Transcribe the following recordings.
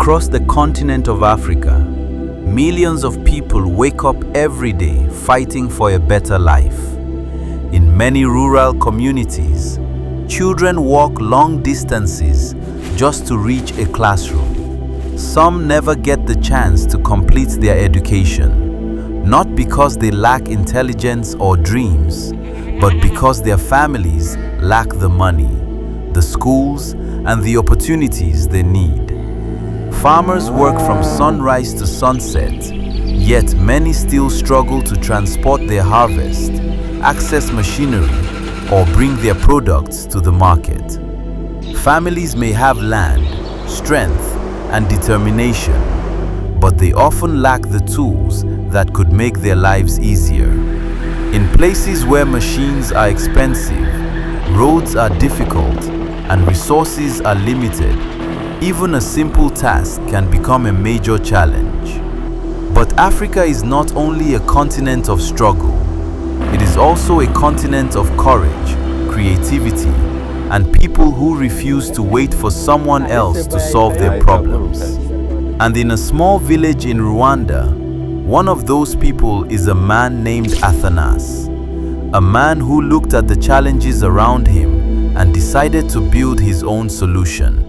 Across the continent of Africa, millions of people wake up every day fighting for a better life. In many rural communities, children walk long distances just to reach a classroom. Some never get the chance to complete their education, not because they lack intelligence or dreams, but because their families lack the money, the schools, and the opportunities they need. Farmers work from sunrise to sunset, yet many still struggle to transport their harvest, access machinery, or bring their products to the market. Families may have land, strength, and determination, but they often lack the tools that could make their lives easier. In places where machines are expensive, roads are difficult, and resources are limited, even a simple task can become a major challenge. But Africa is not only a continent of struggle, it is also a continent of courage, creativity, and people who refuse to wait for someone else to solve their problems. And in a small village in Rwanda, one of those people is a man named Athanas, a man who looked at the challenges around him and decided to build his own solution.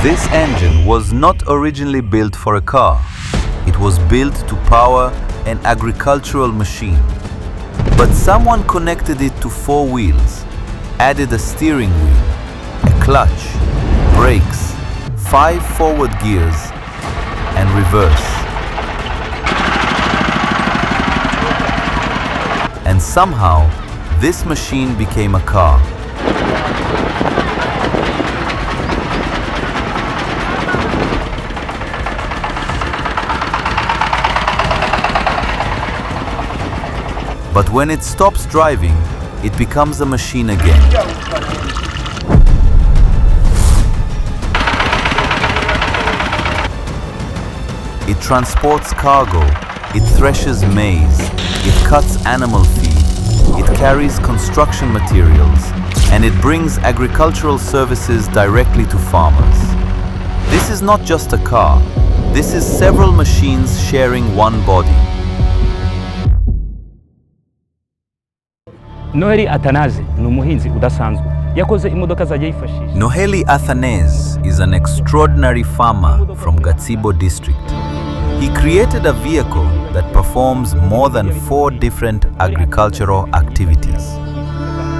This engine was not originally built for a car. It was built to power an agricultural machine. But someone connected it to four wheels, added a steering wheel, a clutch, brakes, 5 forward gears, and reverse. And somehow, this machine became a car. But when it stops driving, it becomes a machine again. It transports cargo, it threshes maize, it cuts animal feed, it carries construction materials, and it brings agricultural services directly to farmers. This is not just a car, this is several machines sharing one body. Noheli Athanase ni umuhinzi udasanzwe. Yakoze imodoka zajya yifashisha. Noheli Athanase is an extraordinary farmer from Gatsibo district. He created a vehicle that performs more than 4 different agricultural activities.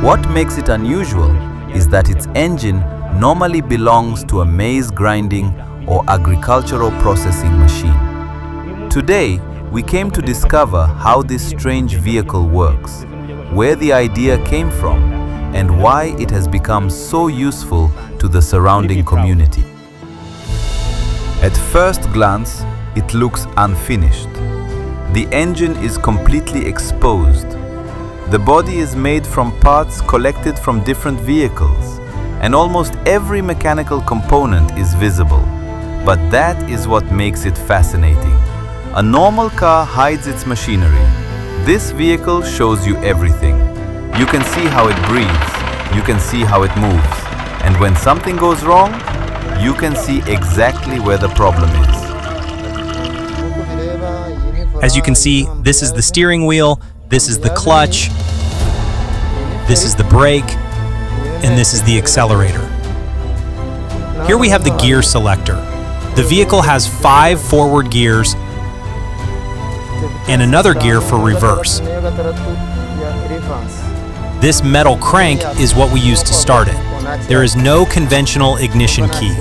What makes it unusual is that its engine normally belongs to a maize grinding or agricultural processing machine. Today, we came to discover how this strange vehicle works, where the idea came from, and why it has become so useful to the surrounding community. At first glance, it looks unfinished. The engine is completely exposed. The body is made from parts collected from different vehicles, and almost every mechanical component is visible. But that is what makes it fascinating. A normal car hides its machinery. This vehicle shows you everything. You can see how it breathes, you can see how it moves, and when something goes wrong, you can see exactly where the problem is. As you can see, this is the steering wheel, this is the clutch, this is the brake, and this is the accelerator. Here we have the gear selector. The vehicle has 5 forward gears and another gear for reverse. This metal crank is what we use to start it. There is no conventional ignition key.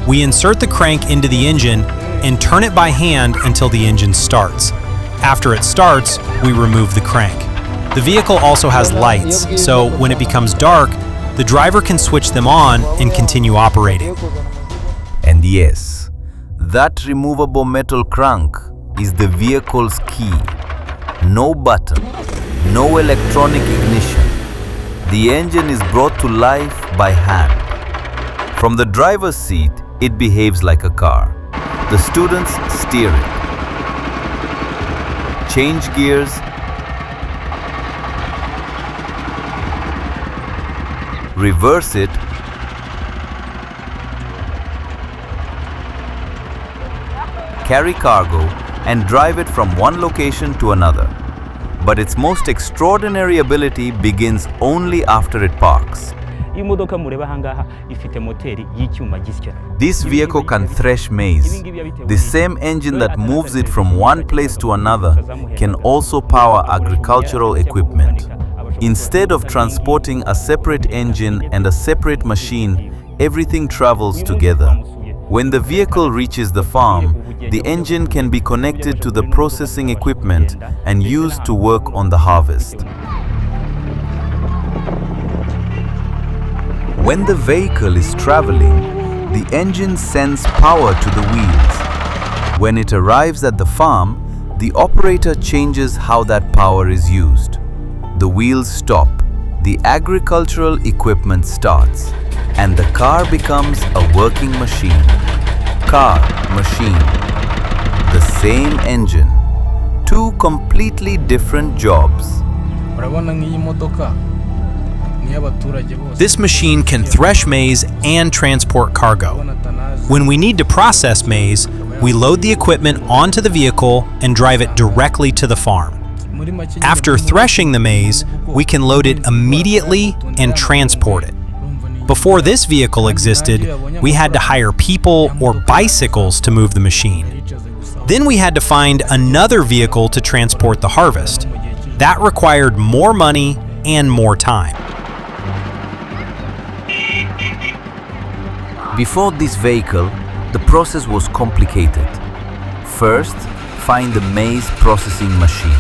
We insert the crank into the engine and turn it by hand until the engine starts. After it starts, we remove the crank. The vehicle also has lights, so when it becomes dark, the driver can switch them on and continue operating. And yes, that removable metal crank is the vehicle's key. No button, no electronic ignition. The engine is brought to life by hand. From the driver's seat, it behaves like a car. The students steer it, change gears, reverse it, carry cargo, and drive it from one location to another. But its most extraordinary ability begins only after it parks. This vehicle can thresh maize. The same engine that moves it from one place to another can also power agricultural equipment. Instead of transporting a separate engine and a separate machine, everything travels together. When the vehicle reaches the farm, the engine can be connected to the processing equipment and used to work on the harvest. When the vehicle is traveling, the engine sends power to the wheels. When it arrives at the farm, the operator changes how that power is used. The wheels stop, the agricultural equipment starts, and the car becomes a working machine. Car, machine, the same engine, two completely different jobs. This machine can thresh maize and transport cargo. When we need to process maize, we load the equipment onto the vehicle and drive it directly to the farm. After threshing the maize, we can load it immediately and transport it. Before this vehicle existed, we had to hire people or bicycles to move the machine. Then we had to find another vehicle to transport the harvest. That required more money and more time. Before this vehicle, the process was complicated. First, find the maize processing machine.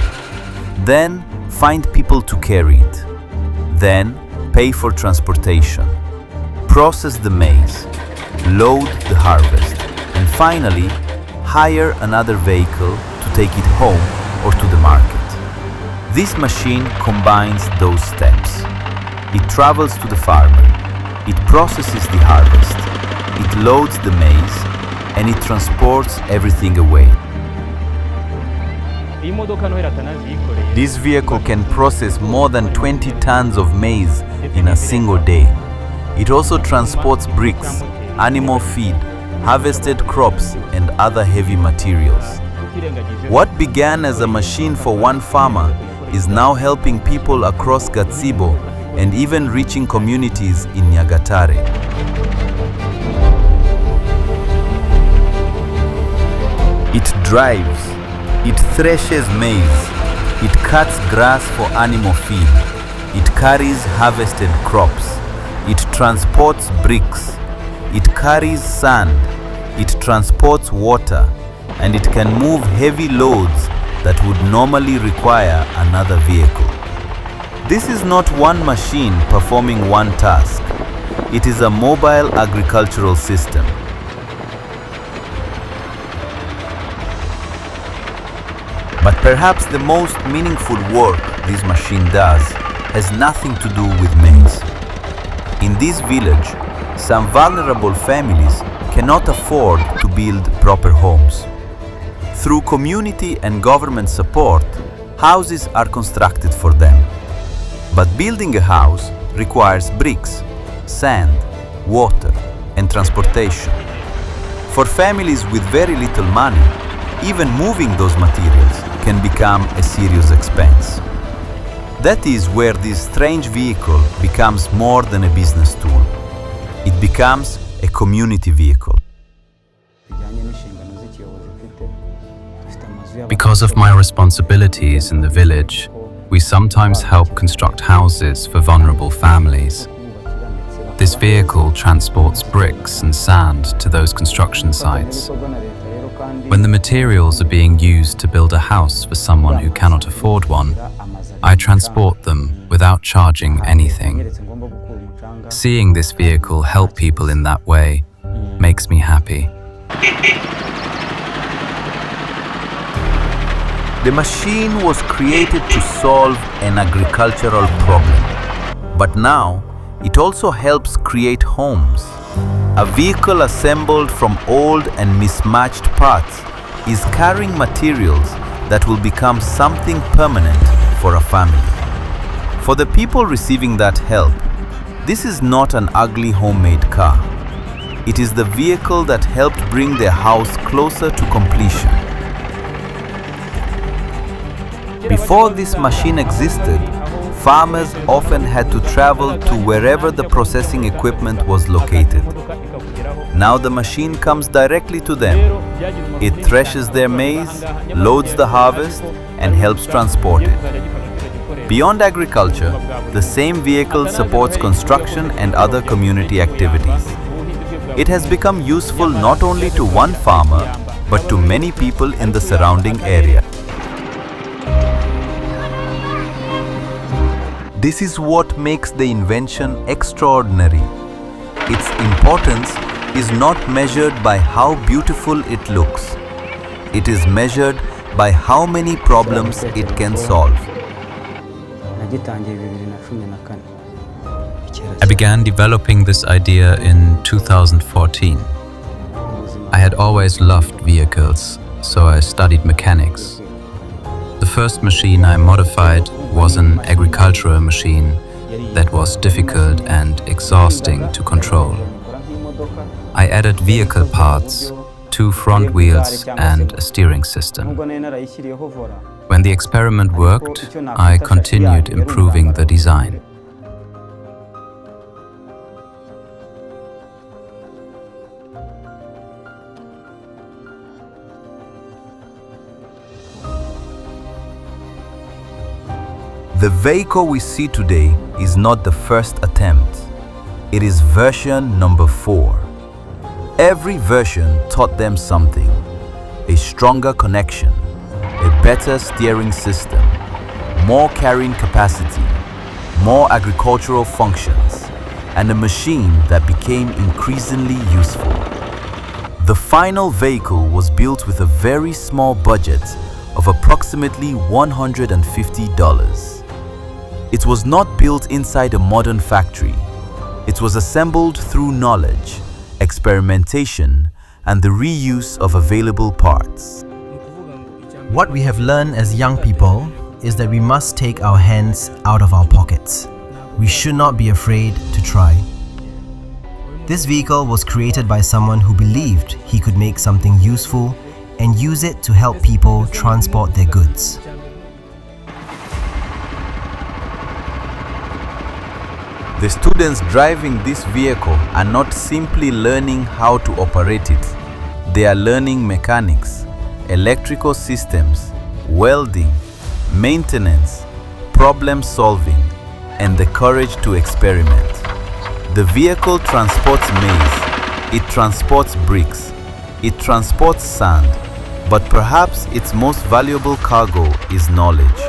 Then, find people to carry it. Then, pay for transportation. Process the maize. Load the harvest. And finally, hire another vehicle to take it home or to the market. This machine combines those steps. It travels to the farmer. It processes the harvest. It loads the maize, and it transports everything away. This vehicle can process more than 20 tons of maize in a single day. It also transports bricks, animal feed, harvested crops, and other heavy materials. What began as a machine for one farmer is now helping people across Gatsibo and even reaching communities in Nyagatare. It drives, it threshes maize, it cuts grass for animal feed, it carries harvested crops, it transports bricks, it carries sand, it transports water, and it can move heavy loads that would normally require another vehicle. This is not one machine performing one task. It is a mobile agricultural system. But perhaps the most meaningful work this machine does has nothing to do with maize. In this village, some vulnerable families cannot afford to build proper homes. Through community and government support, houses are constructed for them. But building a house requires bricks, sand, water, and transportation. For families with very little money, even moving those materials can become a serious expense. That is where this strange vehicle becomes more than a business tool. It becomes a community vehicle. Because of my responsibilities in the village, we sometimes help construct houses for vulnerable families. This vehicle transports bricks and sand to those construction sites. When the materials are being used to build a house for someone who cannot afford one, I transport them without charging anything. Seeing this vehicle help people in that way makes me happy. The machine was created to solve an agricultural problem, but now it also helps create homes. A vehicle assembled from old and mismatched parts is carrying materials that will become something permanent for a family. For the people receiving that help, this is not an ugly homemade car. It is the vehicle that helped bring their house closer to completion. Before this machine existed, farmers often had to travel to wherever the processing equipment was located. Now the machine comes directly to them. It threshes their maize, loads the harvest, and helps transport it. Beyond agriculture, the same vehicle supports construction and other community activities. It has become useful not only to one farmer, but to many people in the surrounding area. This is what makes the invention extraordinary. Its importance is not measured by how beautiful it looks. It is measured by how many problems it can solve. I began developing this idea in 2014. I had always loved vehicles, so I studied mechanics. The first machine I modified was an agricultural machine that was difficult and exhausting to control. I added vehicle parts, 2 front wheels and a steering system. When the experiment worked, I continued improving the design. The vehicle we see today is not the first attempt. It is version number 4. Every version taught them something: a stronger connection, a better steering system, more carrying capacity, more agricultural functions, and a machine that became increasingly useful. The final vehicle was built with a very small budget of approximately $150. It was not built inside a modern factory. It was assembled through knowledge, experimentation, and the reuse of available parts. What we have learned as young people is that we must take our hands out of our pockets. We should not be afraid to try. This vehicle was created by someone who believed he could make something useful and use it to help people transport their goods. The students driving this vehicle are not simply learning how to operate it. They are learning mechanics, electrical systems, welding, maintenance, problem solving, and the courage to experiment. The vehicle transports maize, it transports bricks, it transports sand, but perhaps its most valuable cargo is knowledge.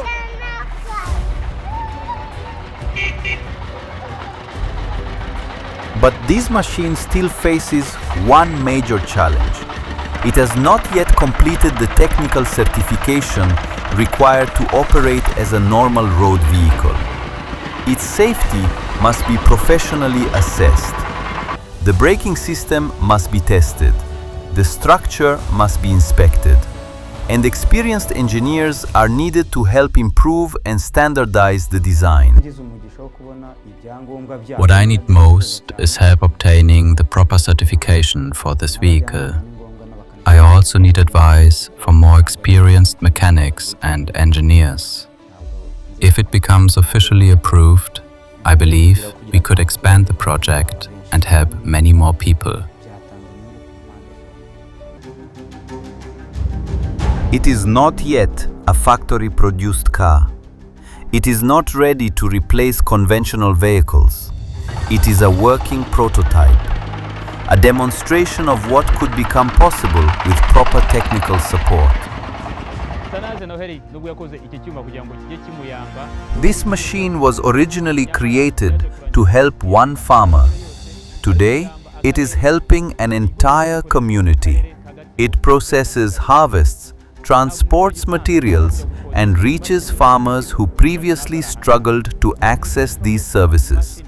But this machine still faces one major challenge. It has not yet completed the technical certification required to operate as a normal road vehicle. Its safety must be professionally assessed. The braking system must be tested. The structure must be inspected. And experienced engineers are needed to help improve and standardize the design. What I need most is help obtaining the proper certification for this vehicle. I also need advice from more experienced mechanics and engineers. If it becomes officially approved, I believe we could expand the project and help many more people. It is not yet a factory-produced car. It is not ready to replace conventional vehicles. It is a working prototype, a demonstration of what could become possible with proper technical support. This machine was originally created to help one farmer. Today, it is helping an entire community. It processes harvests, transports materials, and reaches farmers who previously struggled to access these services.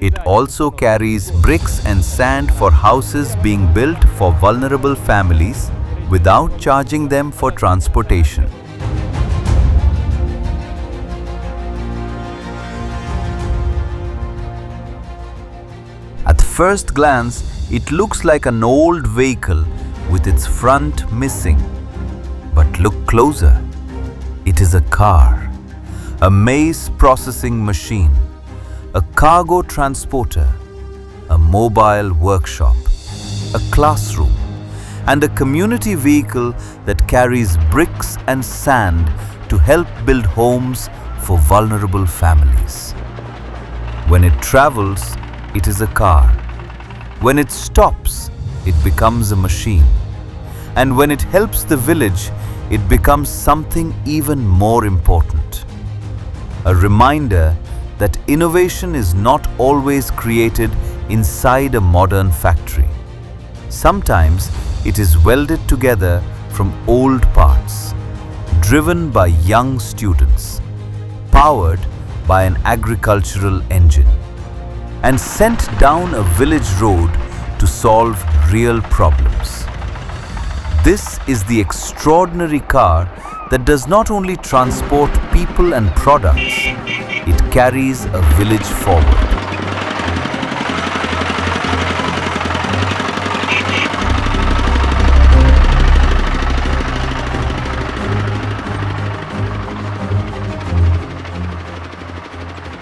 It also carries bricks and sand for houses being built for vulnerable families without charging them for transportation. At first glance, it looks like an old vehicle with its front missing. But look closer. It is a car, a maize processing machine, a cargo transporter, a mobile workshop, a classroom, and a community vehicle that carries bricks and sand to help build homes for vulnerable families. When it travels, it is a car. When it stops, it becomes a machine. And when it helps the village, it becomes something even more important. A reminder that innovation is not always created inside a modern factory. Sometimes it is welded together from old parts, driven by young students, powered by an agricultural engine, and sent down a village road to solve real problems. This is the extraordinary car that does not only transport people and products, it carries a village forward.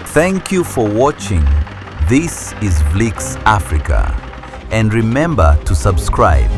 Thank you for watching. This is Vlix Africa, and remember to subscribe.